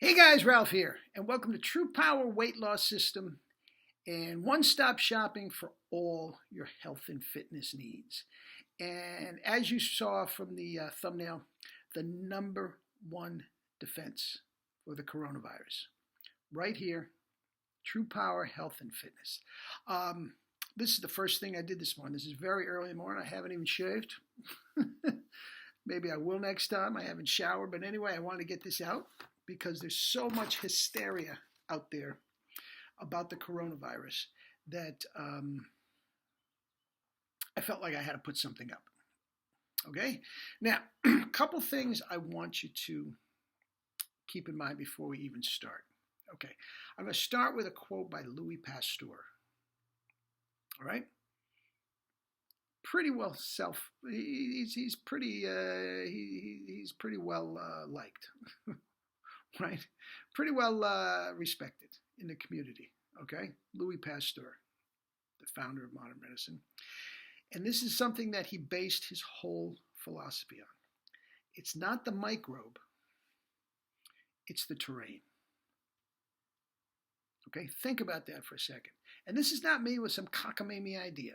Hey guys, Ralph here, and welcome to True Power Weight Loss System and one-stop shopping for all your health and fitness needs. And as you saw from the thumbnail, the number one defense for the coronavirus, right here, True Power Health and Fitness. This is the first thing I did this morning. This is very early in the morning. I haven't even shaved. Maybe I will next time. I haven't showered, but anyway, I wanted to get this out because there's so much hysteria out there about the coronavirus that I felt like I had to put something up. Okay? Now, a couple things I want you to keep in mind before we even start. Okay, I'm going to start with a quote by Louis Pasteur. All right? Pretty well he's pretty well liked. Right? Pretty well respected in the community, okay? Louis Pasteur, the founder of modern medicine. And this is something that he based his whole philosophy on. It's not the microbe, it's the terrain. Okay? Think about that for a second. And this is not me with some cockamamie idea,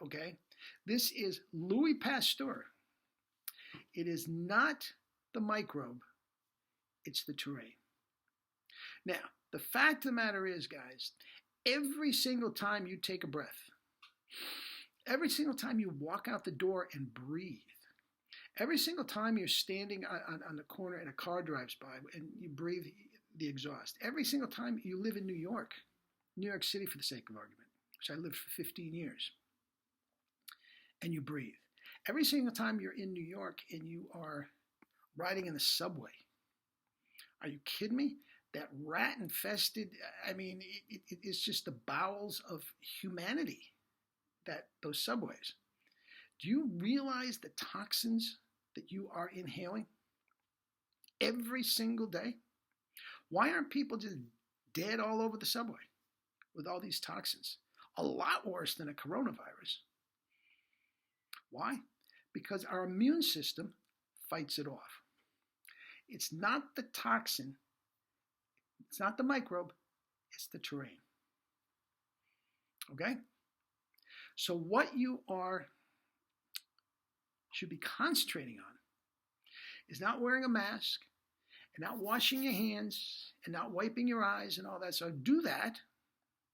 okay? This is Louis Pasteur. It is not the microbe, it's the terrain. Now, the fact of the matter is, guys, every single time you take a breath, every single time you walk out the door and breathe, every single time you're standing on the corner and a car drives by and you breathe the exhaust, every single time you live in New York City for the sake of argument, which I lived for 15 years, and you breathe, every single time you're in New York and you are riding in the subway, are you kidding me? That rat infested, I mean, it's just the bowels of humanity, those subways. Do you realize the toxins that you are inhaling every single day? Why aren't people just dead all over the subway with all these toxins? A lot worse than a coronavirus. Why? Because our immune system fights it off. It's not the toxin, it's not the microbe, it's the terrain. Okay? So what you should be concentrating on is not wearing a mask, and not washing your hands, and not wiping your eyes and all that. So do that.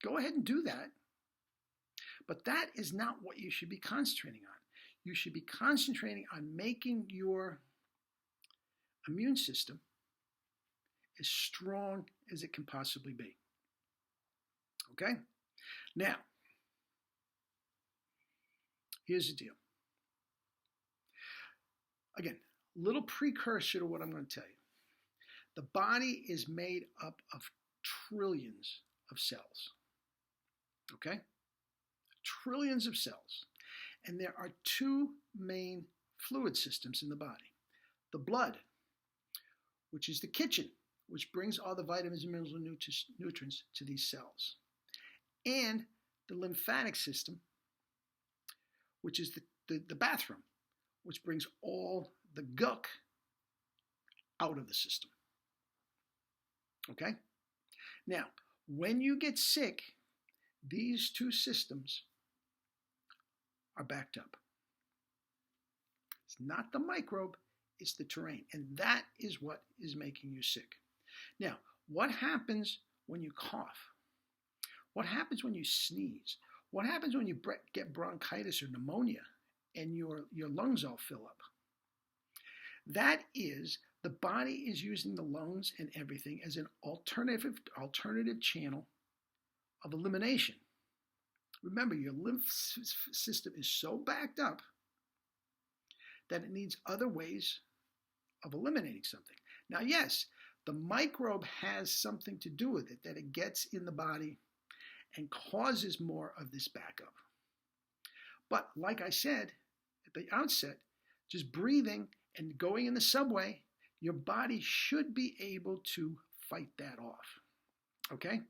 Go ahead and do that. But that is not what you should be concentrating on. You should be concentrating on making your immune system as strong as it can possibly be. Okay? Now, here's the deal. Again, little precursor to what I'm going to tell you. The body is made up of trillions of cells. Okay? Trillions of cells. And there are two main fluid systems in the body. The blood, which is the kitchen, which brings all the vitamins, minerals, and nutrients to these cells. And the lymphatic system, which is the bathroom, which brings all the gunk out of the system. Okay? Now, when you get sick, these two systems are backed up. It's not the microbe, it's the terrain. And that is what is making you sick. Now, what happens when you cough? What happens when you sneeze? What happens when you get bronchitis or pneumonia and your lungs all fill up? That is, the body is using the lungs and everything as an alternative channel of elimination. Remember, your lymph system is so backed up that it needs other ways of eliminating something. Now, yes, the microbe has something to do with it, that it gets in the body and causes more of this backup. But like I said at the outset, just breathing and going in the subway, your body should be able to fight that off. Okay?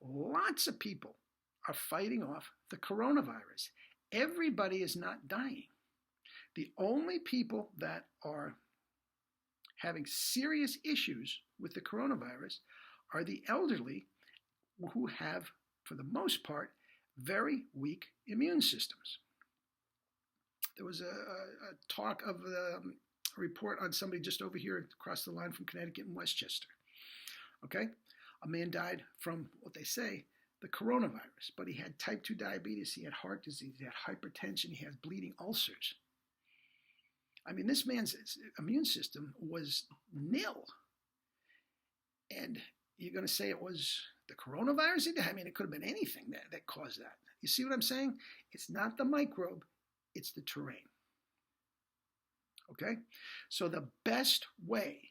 Lots of people are fighting off the coronavirus. Everybody is not dying. The only people that are having serious issues with the coronavirus are the elderly who have, for the most part, very weak immune systems. There was a talk of a report on somebody just over here across the line from Connecticut in Westchester. Okay? A man died from what they say, the coronavirus, but he had type 2 diabetes, he had heart disease, he had hypertension, he had bleeding ulcers. I mean, this man's immune system was nil. And you're going to say it was the coronavirus? I mean, it could have been anything that caused that. You see what I'm saying? It's not the microbe, it's the terrain. Okay? So the best way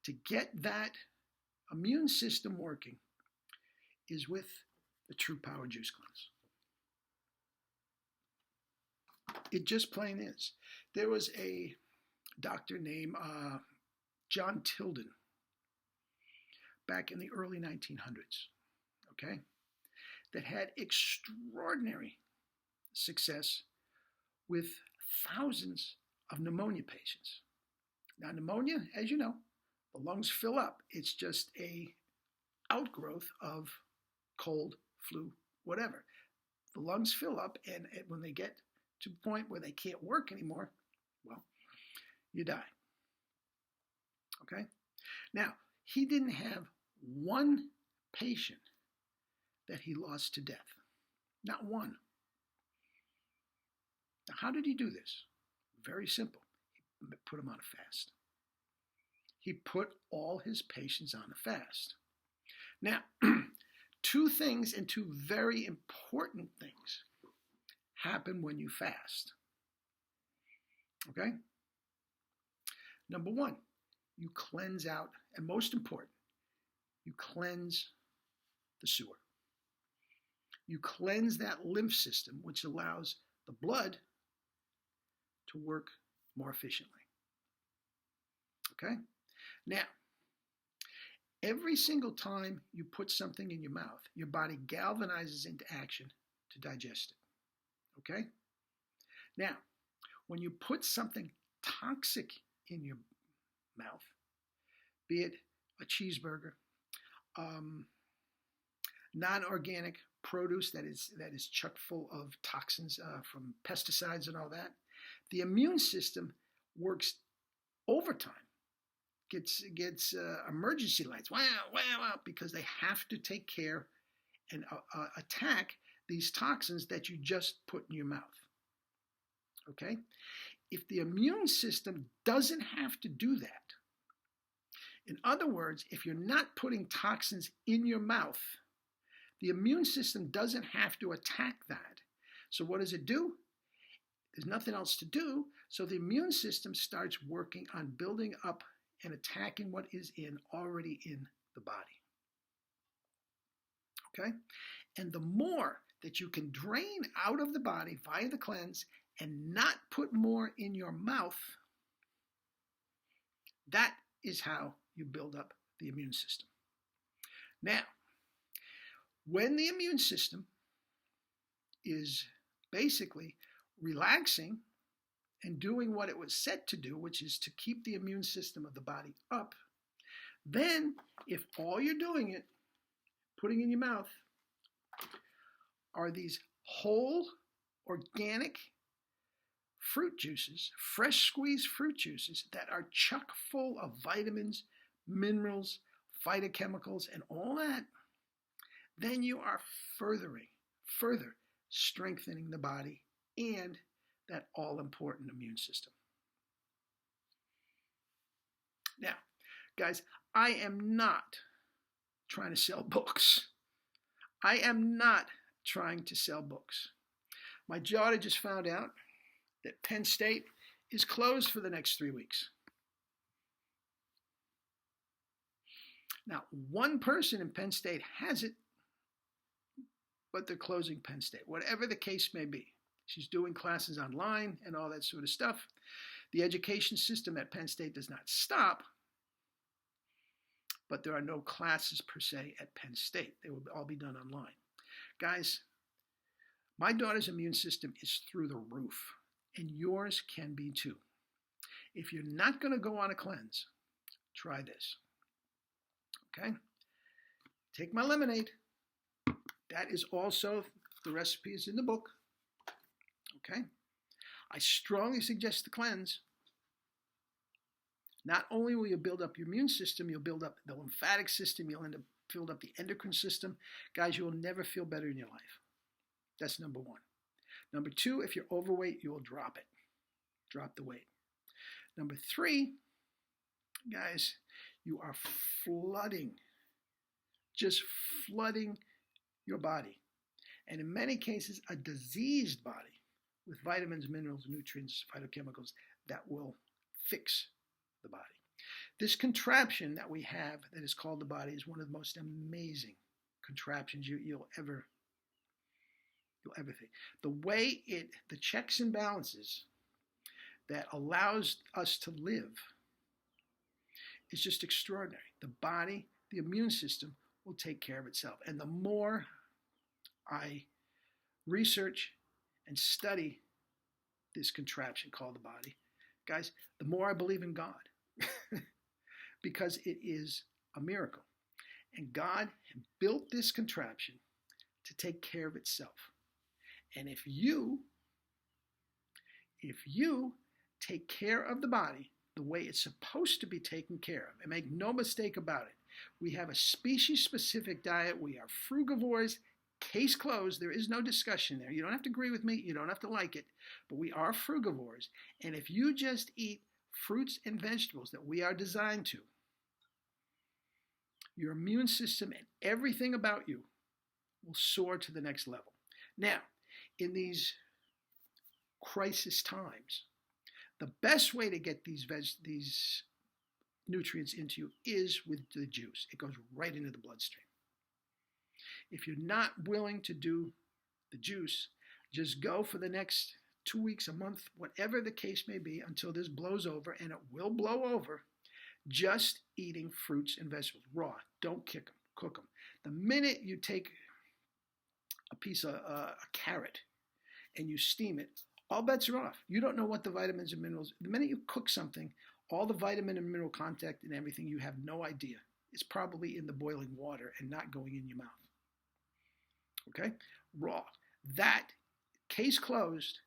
to get that immune system working is with the True Power Juice Cleanse. It just plain is. There was a doctor named John Tilden back in the early 1900s, okay, that had extraordinary success with thousands of pneumonia patients. Now, pneumonia, as you know, the lungs fill up. It's just a outgrowth of cold, flu, whatever. The lungs fill up, and when they get to the point where they can't work anymore, well, you die. Okay? Now, he didn't have one patient that he lost to death. Not one. Now, how did he do this? Very simple. He put them on a fast. He put all his patients on a fast. Now, two things, and two very important things, happen when you fast. Okay? Number one, you cleanse out, and most important, you cleanse the sewer. You cleanse that lymph system, which allows the blood to work more efficiently. Okay? Now, every single time you put something in your mouth, your body galvanizes into action to digest it. Okay? Now, when you put something toxic in your mouth, be it a cheeseburger, non-organic produce that is chock full of toxins from pesticides and all that, the immune system works overtime, gets emergency lights, wow, because they have to take care and attack these toxins that you just put in your mouth. Okay? If the immune system doesn't have to do that, in other words, if you're not putting toxins in your mouth, the immune system doesn't have to attack that. So what does it do? There's nothing else to do, so the immune system starts working on building up and attacking what is already in the body. Okay? And the more that you can drain out of the body via the cleanse and not put more in your mouth, that is how you build up the immune system. Now, when the immune system is basically relaxing and doing what it was set to do, which is to keep the immune system of the body up, then if all you're doing it, putting in your mouth, are these whole organic fruit juices, fresh squeezed fruit juices that are chock full of vitamins, minerals, phytochemicals, and all that, then you are further strengthening the body and that all-important immune system. Now, guys, I am not trying to sell books. I am not trying to sell books. My daughter just found out that Penn State is closed for the next 3 weeks. Now, one person in Penn State has it, but they're closing Penn State. Whatever the case may be. She's doing classes online and all that sort of stuff. The education system at Penn State does not stop, but there are no classes per se at Penn State. They will all be done online. Guys, my daughter's immune system is through the roof. and yours can be too. If you're not going to go on a cleanse, try this. Okay? Take my lemonade. That is also, the recipe is in the book. Okay? I strongly suggest the cleanse. Not only will you build up your immune system, you'll build up the lymphatic system, you'll end up build up the endocrine system. Guys, you will never feel better in your life. That's number one. Number two, if you're overweight, you will drop it. Drop the weight. Number three, guys, you are flooding, just flooding your body. And in many cases, a diseased body with vitamins, minerals, nutrients, phytochemicals that will fix the body. This contraption that we have that is called the body is one of the most amazing contraptions you'll ever think. The way the checks and balances that allows us to live is just extraordinary. The body, the immune system will take care of itself. And the more I research and study this contraption called the body, guys, the more I believe in God. Because it is a miracle. And God built this contraption to take care of itself. And if you take care of the body the way it's supposed to be taken care of, and make no mistake about it, we have a species-specific diet. We are frugivores. Case closed. There is no discussion there. You don't have to agree with me. You don't have to like it. But we are frugivores. And if you just eat fruits and vegetables that we are designed to, your immune system and everything about you will soar to the next level. Now, in these crisis times, the best way to get these nutrients into you is with the juice. It goes right into the bloodstream. If you're not willing to do the juice, just go for the next 2 weeks, a month, whatever the case may be, until this blows over, and it will blow over, just eating fruits and vegetables, raw. Don't cook them. The minute you take a piece of a carrot and you steam it, all bets are off. You don't know what the vitamins and minerals, the minute you cook something, all the vitamin and mineral content and everything, you have no idea. It's probably in the boiling water and not going in your mouth. Okay? Raw. That, case closed,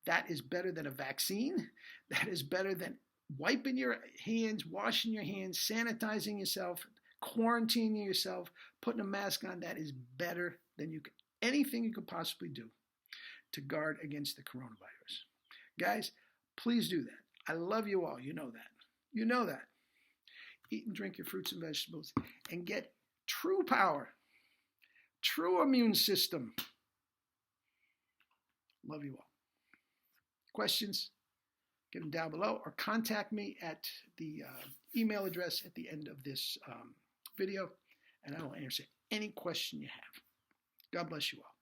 that is better than a vaccine. That is better than wiping your hands, washing your hands, sanitizing yourself, quarantining yourself, putting a mask on. That is better than anything you could possibly do to guard against the coronavirus. Guys, please do that. I love you all. You know that. You know that. Eat and drink your fruits and vegetables and get true power, true immune system. Love you all. Questions? Get them down below or contact me at the email address at the end of this video, and I will answer any question you have. God bless you all.